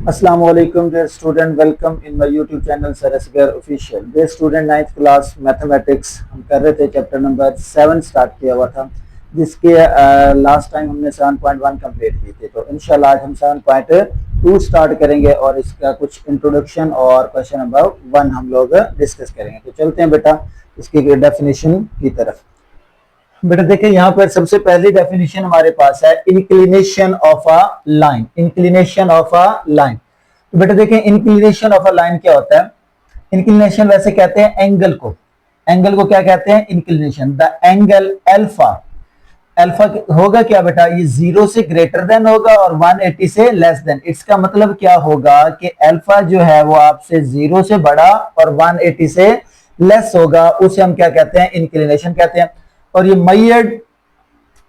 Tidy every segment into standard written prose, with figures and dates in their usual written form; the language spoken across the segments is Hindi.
Assalamu alaikum dear student, welcome in my YouTube channel Sir Asghar Official। dear student 9th class mathematics हम कर रहे थे, चैप्टर नंबर 7 स्टार्ट किया हुआ था, जिसके लास्ट टाइम हमने 7.1 कंप्लीट की थी। तो इंशाल्लाह आज हम 7.2 स्टार्ट करेंगे और इसका कुछ इंट्रोडक्शन और क्वेश्चन नंबर 1 हम लोग डिस्कस करेंगे। तो चलते हैं बेटा इसकी डेफिनेशन की तरफ। बेटा देखिए यहाँ पर सबसे पहली डेफिनेशन हमारे पास है inclination of a line. Inclination of a line, तो बेटा देखिए इंक्लिनेशन ऑफ अ लाइन क्या होता है। इंक्लिनेशन वैसे कहते हैं एंगल को, एंगल को क्या कहते हैं? Inclination. The angle alpha, alpha होगा क्या बेटा? ये 0 से ग्रेटर देन होगा और 180 से लेस देन। इसका मतलब क्या होगा कि अल्फा जो है वो आपसे 0 से बड़ा और 180 से लेस होगा, उसे हम क्या कहते हैं? इंक्लिनेशन कहते हैं। और ये measured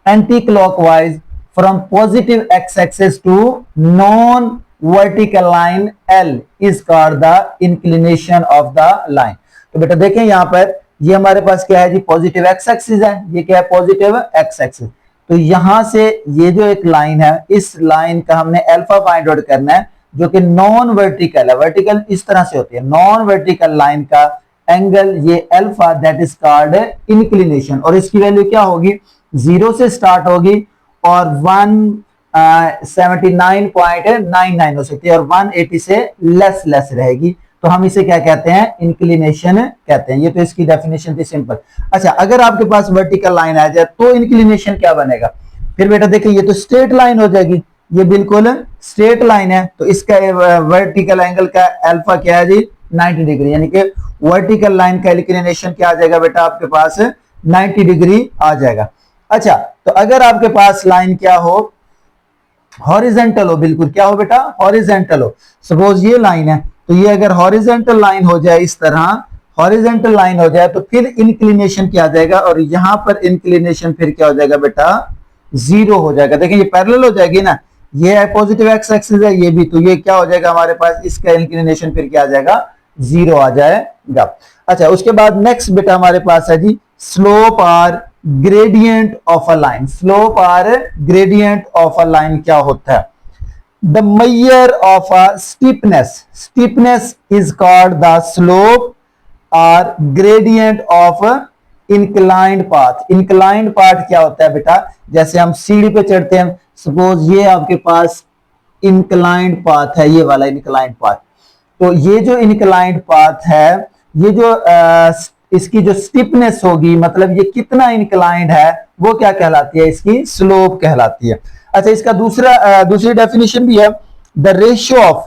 anti-clockwise from positive x-axis to non-vertical line L is called the inclination of the line। तो बेटा देखें यहाँ पर ये हमारे पास क्या है जी? पॉजिटिव एक्स एक्सिस है। ये क्या है? Positive x axis. तो यहां से ये जो एक लाइन है, इस लाइन का हमने अल्फा फाइंड आउट करना है, जो कि नॉन वर्टिकल है। वर्टिकल इस तरह से होती है, नॉन वर्टिकल लाइन का एंगल ये alpha, that is called inclination. और इसकी वैल्यू क्या होगी? 0 से स्टार्ट होगी और 179.99 हो सकती है और 180 से लेस रहेगी। तो हम इसे क्या कहते हैं? इंक्लिनेशन कहते हैं। ये तो इसकी डेफिनेशन थी, सिंपल। अच्छा, अगर आपके पास वर्टिकल लाइन आ जाए तो इंक्लिनेशन क्या बनेगा? फिर बेटा देखिए ये तो स्ट्रेट लाइन हो जाएगी, ये बिल्कुल स्ट्रेट लाइन है। तो इसका वर्टिकल एंगल का अल्फा क्या है जी? 90 डिग्री। यानी कि वर्टिकल लाइन का इंक्लिनेशन क्या आ जाएगा बेटा? आपके पास 90 डिग्री आ जाएगा। अच्छा, तो अगर आपके पास लाइन क्या हो? हॉरिजेंटल हो। बिल्कुल क्या हो बेटा? हॉरिजेंटल हो। सपोज ये लाइन है, तो ये अगर हॉरिजेंटल लाइन हो जाए, इस तरह हॉरिजेंटल लाइन हो जाए, तो फिर इंक्लिनेशन क्या आ जाएगा? और यहां पर इंक्लिनेशन फिर क्या हो जाएगा बेटा? 0 हो जाएगा। देखिए ये पैरेलल हो जाएगी ना, ये है पॉजिटिव एक्स एक्सिस है, ये भी, तो ये क्या हो जाएगा हमारे पास? इसका इंक्लिनेशन फिर क्या आ जाएगा? 0 आ जाएगा। अच्छा, उसके बाद नेक्स्ट बेटा हमारे पास है जी स्लोप और gradient of a line. Slope और ग्रेडियंट ऑफ अ लाइन क्या होता है? The measure of a steepness, steepness is called the slope or gradient of inclined path। inclined path क्या होता है बेटा? जैसे हम सीढ़ी पे चढ़ते हैं, सपोज ये आपके पास inclined path है, ये वाला inclined path। तो ये जो inclined path है, ये जो इसकी जो स्टिफनेस होगी, मतलब ये कितना इंक्लाइंड है, वो क्या कहलाती है? इसकी स्लोप कहलाती है। अच्छा, इसका दूसरी डेफिनेशन भी है, the ratio of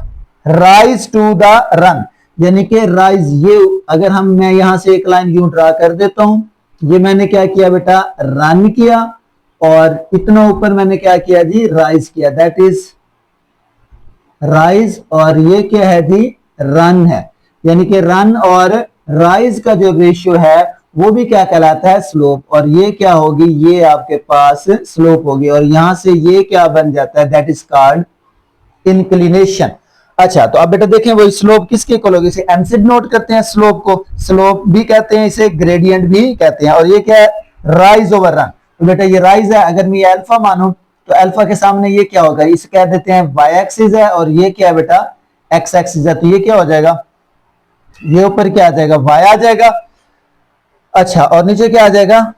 rise to the run. यानी कि राइज, ये अगर मैं यहां से एक लाइन यूं ड्रा कर देता हूं, ये मैंने क्या किया बेटा? रन किया, और इतना ऊपर मैंने क्या किया जी? राइज किया, दैट इज राइज। और ये क्या है जी? रन है। यानी कि रन और राइज का जो रेशियो है वो भी क्या कहलाता है? स्लोप। और ये क्या होगी? ये आपके पास स्लोप होगी, और यहां से ये क्या बन जाता है? That is called inclination. अच्छा, तो अब बेटा देखें वो स्लोप किसके इक्वल होगी? इसे एम से नोट करते हैं स्लोप को, स्लोप भी कहते हैं, इसे ग्रेडियंट भी कहते हैं। और ये क्या है? Rise over run. तो बेटा ये राइज है, अगर मैं अल्फा मानूं तो अल्फा के सामने ये क्या होगा? इसे कह देते हैं वाई एक्सिस है, और ये क्या है बेटा? एक्स एक्सिस है। तो ये क्या हो जाएगा? ये ऊपर क्या आ जाएगा? वाई आ जाएगा। अच्छा, और नीचे क्या आ जाएगा?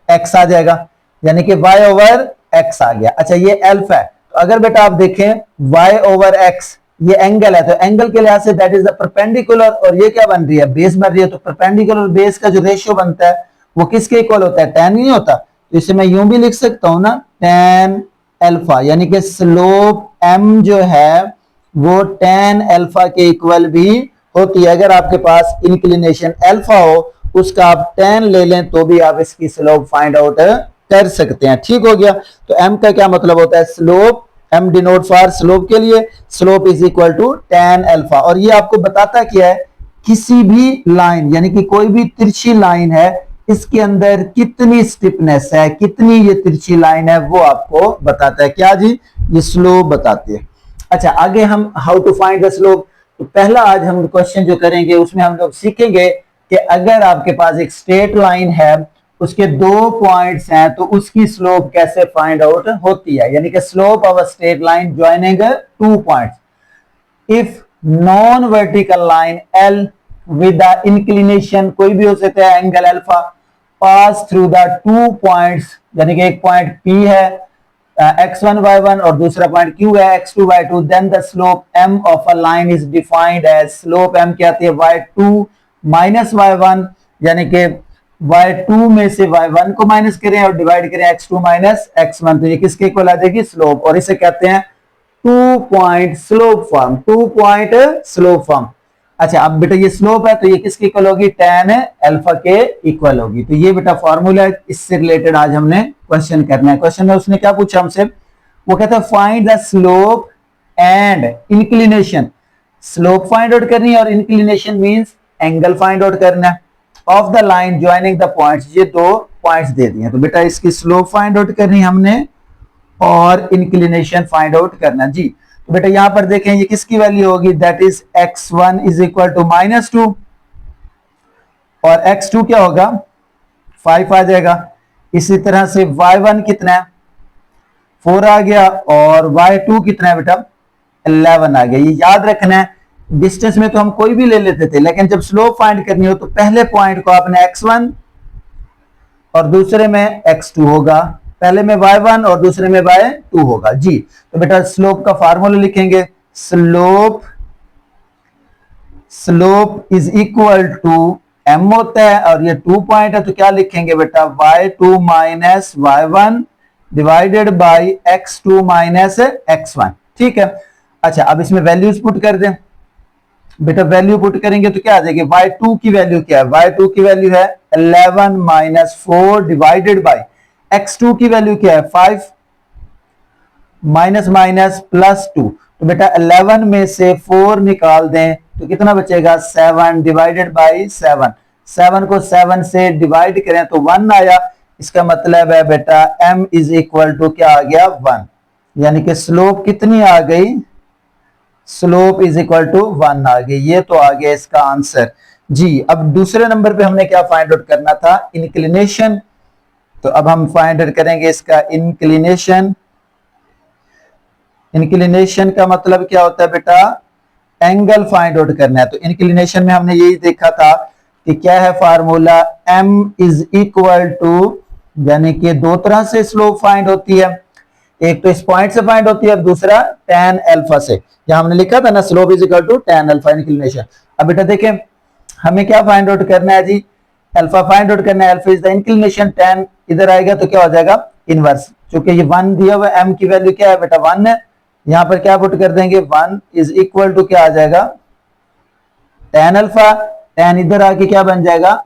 एक्स आ जाएगा, यानी कि y ओवर एक्स आ गया। अच्छा, ये अल्फा है। तो अगर बेटा आप देखें y ओवर एक्स, ये एंगल है, तो एंगल के लिहाज say that is the perpendicular, और ये क्या बन रही है? बेस बन रही है। तो परपेंडिकुलर बेस का जो रेशियो बनता है वो किसके इक्वल होता है? tan नहीं होता। तो इसे मैं यूं भी लिख सकता हूं ना, tan अल्फा। यानी कि स्लोप m जो है वो tan अल्फा के इक्वल भी होती है। अगर आपके पास इंक्लिनेशन अल्फा हो, उसका आप tan ले लें तो भी आप इसकी स्लोप फाइंड आउट कर सकते हैं। ठीक हो गया। तो m का क्या मतलब होता है? Slope. m denote for slope के लिए, slope is equal to tan alpha. और ये आपको बताता क्या है? किसी भी लाइन, यानी कि कोई भी तिरछी लाइन है, इसके अंदर कितनी स्टिफनेस है, कितनी ये तिरछी लाइन है, वो आपको बताता है। क्या जी? ये स्लोप बताती है। अच्छा, आगे हम how to find the slope. तो पहला आज हम क्वेश्चन जो करेंगे उसमें हम लोग सीखेंगे कि अगर आपके पास एक स्ट्रेट लाइन है, उसके 2 पॉइंट्स हैं, तो उसकी स्लोप कैसे फाइंड आउट होती है। यानी कि slope of a straight line joining 2 points. If non vertical line L with the inclination, कोई भी हो सकता है angle alpha, pass through the 2 points, यानी कि एक पॉइंट P है x1 y1 और दूसरा पॉइंट Q है x2 y2, then the slope m of a line is defined as, slope m क्या आती है y2 माइनस y1, यानी कि y2 में से y1 को माइनस करें और डिवाइड करें x2 माइनस x1, तो ये किसके इक्वल आ जाएगी, स्लोप, और इसे कहते हैं 2 point slope form, 2 point slope form. अच्छा, अब बेटा ये स्लोप है तो ये किसके इक्वल होगी, tan अल्फा के इक्वल होगी। तो ये बेटा फॉर्मूला है, इससे रिलेटेड आज हमने क्वेश्चन करना है। क्वेश्चन में उसने क्या पूछा हमसे, वो कहता है find the slope and inclination, slope find out करनी है और inclination means angle find out करना है of the line joining the points, ये 2 पॉइंट्स दे दिए। तो बेटा इसकी स्लोप फाइंड आउट करनी हमने और इंक्लिनेशन फाइंड आउट करना जी। तो बेटा यहां पर देखें ये किसकी वैल्यू होगी, that is x1 is equal to -2 और x2 क्या होगा 5 आ जाएगा। इसी तरह से y1 कितना है 4 आ गया और y2 कितना है बेटा 11 आ गया। ये याद रखना है, डिस्टेंस में तो हम कोई भी ले लेते थे, लेकिन जब स्लोप फाइंड करनी हो तो पहले पॉइंट को आपने x1 और दूसरे में x2 होगा, पहले में y1 और दूसरे में y2 होगा जी। तो बेटा स्लोप का फार्मूला लिखेंगे, slope is equal to m होता है और ये 2 पॉइंट है तो क्या लिखेंगे बेटा y2 minus y1 divided by x2 minus x1, ठीक है। अच्छा, अब इसमें वैल्यूज पुट कर दें बेटा, वैल्यू पुट करेंगे तो क्या आ जाएगी, y2 की वैल्यू क्या है, y2 की वैल्यू है 11 माइनस 4 डिवाइडेड बाई x2 की वैल्यू क्या है 5 माइनस माइनस प्लस 2। तो बेटा 11 में से 4 निकाल दें तो कितना बचेगा 7 डिवाइडेड बाई 7, 7 को 7 से डिवाइड करें तो 1 आया। इसका मतलब है बेटा m इज इक्वल टू क्या आ गया 1, यानी कि स्लोप कितनी आ गई, स्लोप इज इक्वल टू 1 आ गई। ये तो आ गया इसका आंसर जी। अब दूसरे नंबर पे हमने क्या फाइंड आउट करना था, इंक्लिनेशन। तो अब हम फाइंड आउट करेंगे इसका इंक्लिनेशन। इंक्लिनेशन का मतलब क्या होता है बेटा, एंगल फाइंड आउट करना है। तो इंक्लिनेशन में हमने यही देखा था कि क्या है formula, m is equal to, यानी कि 2 तरह से स्लोप फाइंड होती है, एक तो इस पॉइंट से फाइंड होती है और दूसरा tan अल्फा से। यहां हमने लिखा था ना slope is equal to tan alpha inclination. अब बेटा देखें हमें क्या फाइंड आउट करना है जी, अल्फा फाइंड आउट करना है, alpha is the inclination, tan इधर आएगा तो क्या हो जाएगा इनवर्स, क्योंकि ये 1 दिया हुआ m की वैल्यू क्या है बेटा 1 है, यहां पर क्या पुट कर देंगे 1 इज इक्वल टू क्या आ जाएगा tan अल्फा, tan इधर आके क्या बन जाएगा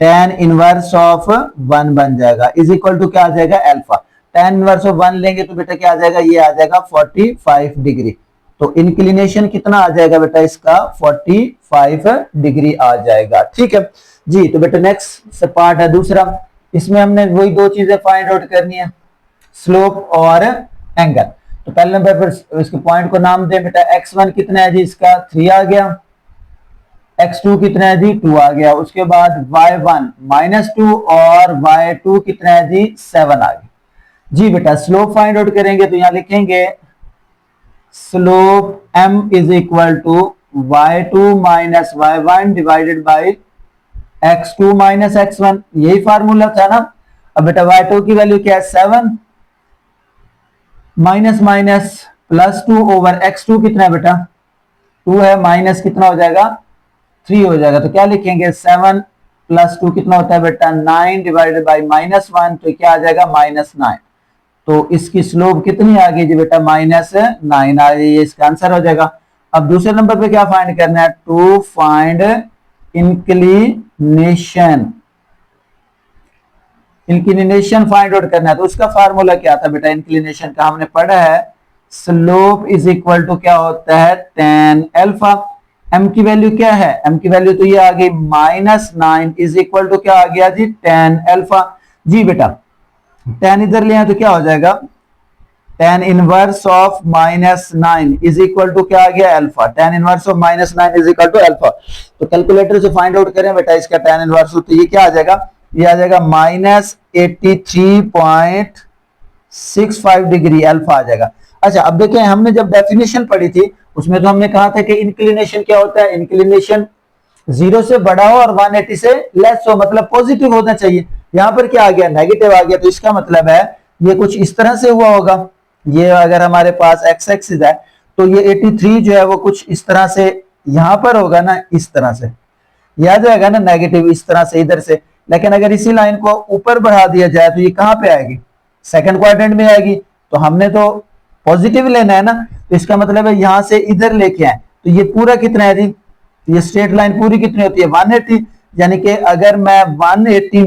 tan इनवर्स ऑफ 1 बन जाएगा, इज इक्वल टू क्या आ जाएगा अल्फा, tan इनवर्स ऑफ 1 लेंगे तो बेटा क्या आ जाएगा, ये आ जाएगा 45 डिग्री। तो इंक्लिनेशन कितना आ जाएगा बेटा इसका 45 डिग्री आ जाएगा, ठीक है जी। तो बेटा नेक्स्ट पार्ट है दूसरा, इसमें हमने वही 2 चीजें फाइंड आउट करनी है, स्लोप और एंगल। तो पहले नंबर पर इसके पॉइंट को नाम दें बेटा, x1 कितना है जी इसका 3 आ गया, x2 कितना है जी 2 आ गया, उसके बाद y1 -2 और y2 कितना है जी 7 आ गया जी। बेटा स्लोप फाइंड आउट करेंगे तो यहां लिखेंगे slope m is equal to y2 minus y1 divided by x2 minus x1, यही फार्मूला था ना। अब बेटा y2 की वैल्यू क्या है 7 minus minus plus 2 over x2 कितना है बेटा 2 है, माइनस कितना हो जाएगा 3 हो जाएगा। तो क्या लिखेंगे 7 प्लस 2 कितना होता है बेटा 9 डिवाइडेड बाई -1, तो क्या आ जाएगा -9। तो इसकी स्लोप कितनी आ गई जी बेटा -9 आ गई, ये इसका आंसर हो जाएगा। अब दूसरे नंबर पे क्या फाइंड करना है, to find inclination, inclination find out करना है। तो उसका फार्मूला क्या था बेटा इंक्लिनेशन का, हमने पढ़ा है स्लोप इज इक्वल टू क्या होता है tan अल्फा, m की वैल्यू क्या है, m की वैल्यू तो ये आ गई -9 इज इक्वल टू क्या आ गया जी tan अल्फा जी। बेटा tan इधर ले आए तो क्या हो जाएगा tan inverse of -9 is equal to क्या आ गया alpha, tan inverse of -9 is equal to alpha. तो कैलकुलेटर से फाइंड आउट करें बेटा इसका tan इनवर्स, तो ये क्या आ जाएगा, ये आ जाएगा -83.65 डिग्री अल्फा आ जाएगा। अच्छा अब देखें, हमने जब डेफिनेशन पढ़ी थी उसमें तो हमने कहा था कि इंक्लिनेशन क्या होता है, इंक्लिनेशन 0 से बड़ा हो और 180 से लेस हो, मतलब पॉजिटिव होना चाहिए। यहां पर क्या आ गया, नेगेटिव आ गया, तो इसका मतलब है ये कुछ इस तरह से हुआ होगा। ये अगर हमारे पास एक्स एक्सिस है तो ये 83 जो है वो कुछ इस तरह से यहां पर होगा ना, इस तरह से यह आ जाएगा ना नेगेटिव, इस तरह से इधर से। लेकिन अगर इसी लाइन को ऊपर बढ़ा दिया जाए तो ये कहां पे आएगी, सेकंड क्वाड्रेंट में आएगी। तो हमने तो पॉजिटिव लेना है ना, तो इसका मतलब है यहां से इधर लेके आए तो ये पूरा कितना है जी, ये स्ट्रेट लाइन पूरी कितनी होती है 180। यानी कि अगर मैं 180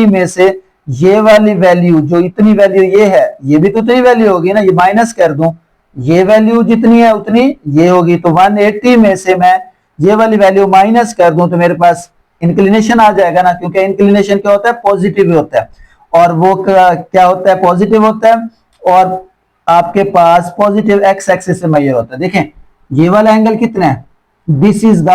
में से ये वाली वैल्यू, जो इतनी वैल्यू ये है, ये भी तो इतनी वैल्यू होगी ना, ये माइनस कर दूं, ये वैल्यू जितनी है उतनी ये होगी, तो 180 में से मैं ये वाली वैल्यू माइनस कर दूं तो मेरे पास इंक्लिनेशन आ जाएगा ना, क्योंकि इंक्लिनेशन क्या होता है, पॉजिटिव होता है, और वो क्या होता है, पॉजिटिव होता है, और आपके पास पॉजिटिव एक्स एक्सिस से मेजर होता है। देखें ये वाला एंगल कितना है, दिस इज द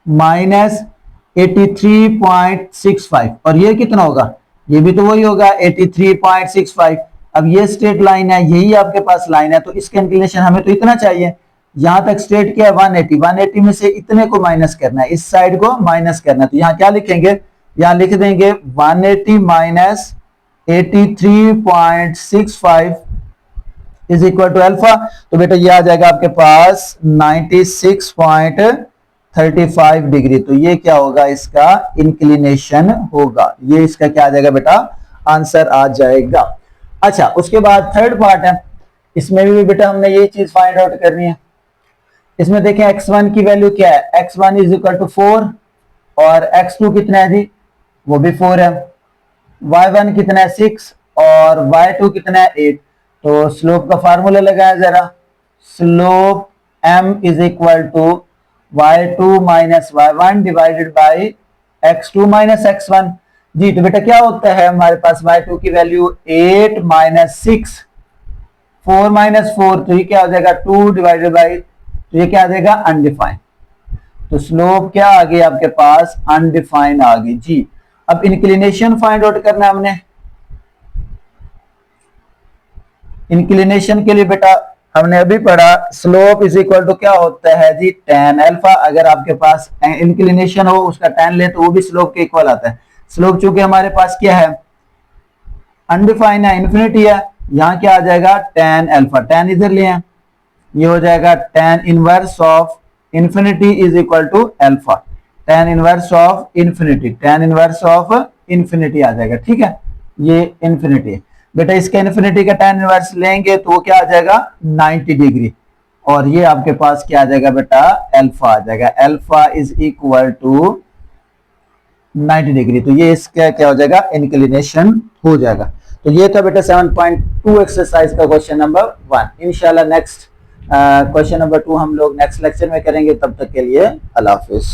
-83.65, और ये कितना होगा, ये भी तो वही होगा 83.65। अब ये स्ट्रेट लाइन है, यही आपके पास लाइन है, तो इसका इंक्लिनेशन हमें तो इतना चाहिए। यहां तक स्ट्रेट क्या है 180 में से इतने को माइनस करना है, इस साइड को माइनस करना है, तो यहां क्या लिखेंगे, यहां लिख देंगे 180 minus 83.65 is equal to alpha. तो बेटा ये आ जाएगा आपके पास 96.35 डिग्री। तो ये क्या होगा, इसका इंक्लिनेशन होगा, ये इसका क्या आ जाएगा बेटा, आंसर आ जाएगा। अच्छा उसके बाद थर्ड पार्ट है, इसमें भी बेटा हमने ये चीज फाइंड आउट करनी है। इसमें देखें x1 की वैल्यू क्या है, x1 इज इक्वल टू 4 और x2 कितना है जी, वो भी 4 है, y1 कितना है 6 और y2 कितना है 8। तो स्लोप का फार्मूला लगाया जरा, slope m is equal to y2 minus y1 divided by x2 minus x1 जी। तो बेटा क्या होता है, हमारे पास y2 की वैल्यू 8 माइनस 6, 4 माइनस 4, तो ये क्या हो जाएगा 2 डिवाइडेड बाई, तो ये क्या आ जाएगा अनडिफाइंड। तो स्लोप क्या आ गई आपके पास, अनडिफाइंड आ गई जी। अब इंक्लिनेशन फाइंड आउट करना है हमने। इंक्लिनेशन के लिए बेटा हमने अभी पढ़ा स्लोप इज इक्वल टू क्या होता है जी, tan अल्फा। अगर आपके पास इंक्लिनेशन हो उसका tan ले तो वो भी स्लोप के इक्वल आता है। स्लोप चूंकि हमारे पास क्या है, अनडिफाइंड है, इन्फिनिटी है, यहां क्या आ जाएगा tan अल्फा, tan इधर ले आए, ये हो जाएगा tan inverse of infinity is equal to alpha, tan inverse of infinity, tan inverse of infinity आ जाएगा, ठीक है, ये इंफिनिटी है बेटा। इसका इंफिनिटी का tan इनवर्स लेंगे तो वो क्या आ जाएगा 90 डिग्री, और ये आपके पास क्या आ जाएगा बेटा, अल्फा आ जाएगा, alpha is equal to 90 degree. तो ये इसका क्या हो जाएगा, इंक्लिनेशन हो जाएगा। तो ये था बेटा 7.2 एक्सरसाइज का क्वेश्चन नंबर 1। इंशाल्लाह नेक्स्ट क्वेश्चन नंबर 2 हम लोग नेक्स्ट लेक्चर में करेंगे। तब तक के लिए अल्लाह हाफिज।